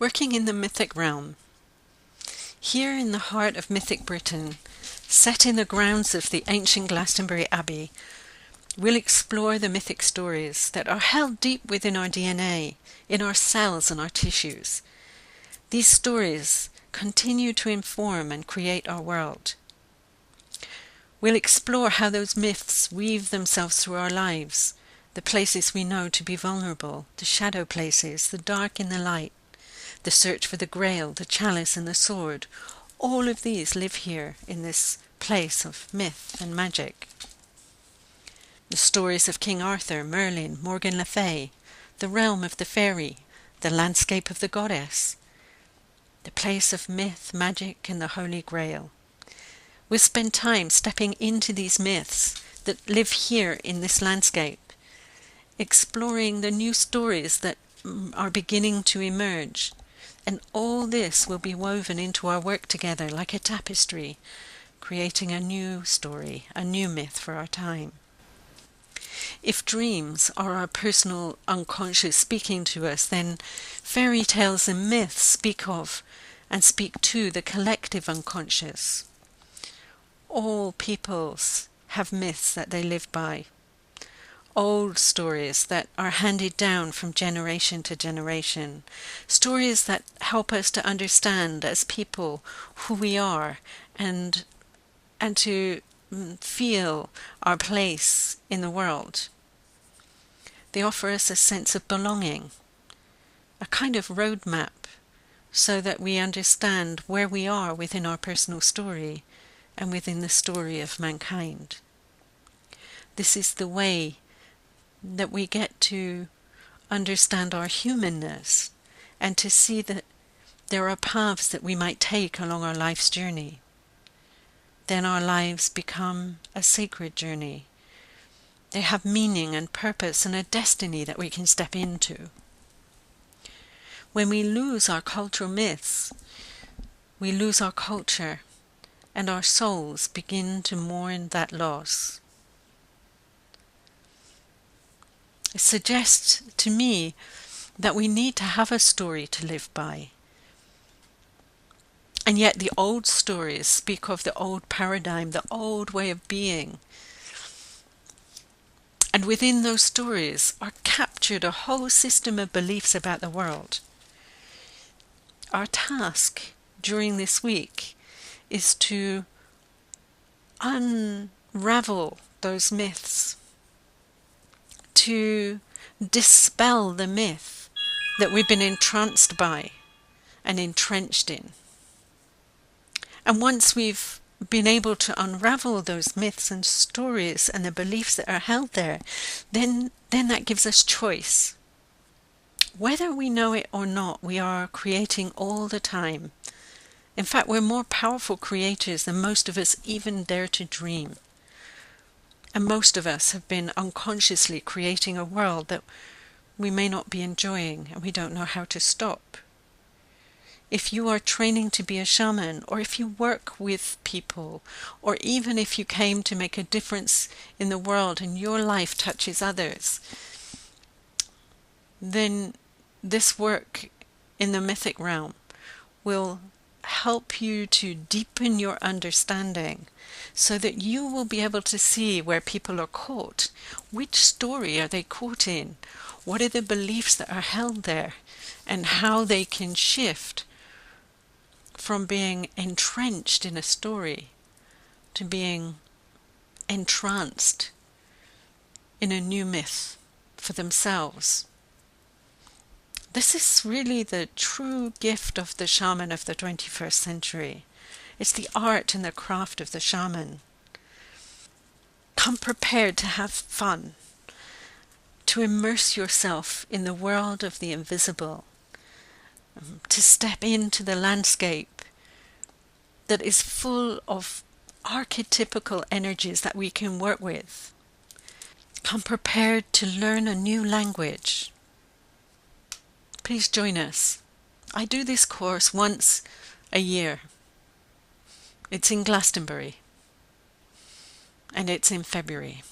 Working in the Mythic Realm. Here in the heart of mythic Britain, set in the grounds of the ancient Glastonbury Abbey, we'll explore the mythic stories that are held deep within our DNA, in our cells and our tissues. These stories continue to inform and create our world. We'll explore how those myths weave themselves through our lives, the places we know to be vulnerable, the shadow places, the dark and the light, the search for the grail, the chalice and the sword. All of these live here in this place of myth and magic. The stories of King Arthur, Merlin, Morgan Le Fay, the realm of the fairy, the landscape of the goddess, the place of myth, magic and the Holy Grail. We'll spend time stepping into these myths that live here in this landscape, exploring the new stories that are beginning to emerge. And all this will be woven into our work together like a tapestry, creating a new story, a new myth for our time. If dreams are our personal unconscious speaking to us, then fairy tales and myths speak of and speak to the collective unconscious. All peoples have myths that they live by. Old stories that are handed down from generation to generation. Stories that help us to understand as people who we are and to feel our place in the world. They offer us a sense of belonging, a kind of roadmap, so that we understand where we are within our personal story and within the story of mankind. This is the way that we get to understand our humanness and to see that there are paths that we might take along our life's journey. Then our lives become a sacred journey. They have meaning and purpose and a destiny that we can step into. When we lose our cultural myths, we lose our culture, and our souls begin to mourn that loss. It suggests to me that we need to have a story to live by. And yet the old stories speak of the old paradigm, the old way of being. And within those stories are captured a whole system of beliefs about the world. Our task during this week is to unravel those myths, to dispel the myth that we've been entranced by and entrenched in. And once we've been able to unravel those myths and stories and the beliefs that are held there, then that gives us choice. Whether we know it or not, we are creating all the time. In fact, we're more powerful creators than most of us even dare to dream. And most of us have been unconsciously creating a world that we may not be enjoying and we don't know how to stop. If you are training to be a shaman, or if you work with people, or even if you came to make a difference in the world and your life touches others, then this work in the mythic realm will help you to deepen your understanding so that you will be able to see where people are caught. Which story are they caught in? What are the beliefs that are held there? And how they can shift from being entrenched in a story to being entranced in a new myth for themselves. This is really the true gift of the shaman of the 21st century. It's the art and the craft of the shaman. Come prepared to have fun, to immerse yourself in the world of the invisible, to step into the landscape that is full of archetypical energies that we can work with. Come prepared to learn a new language. Please join us. I do this course once a year. It's in Glastonbury, and it's in February.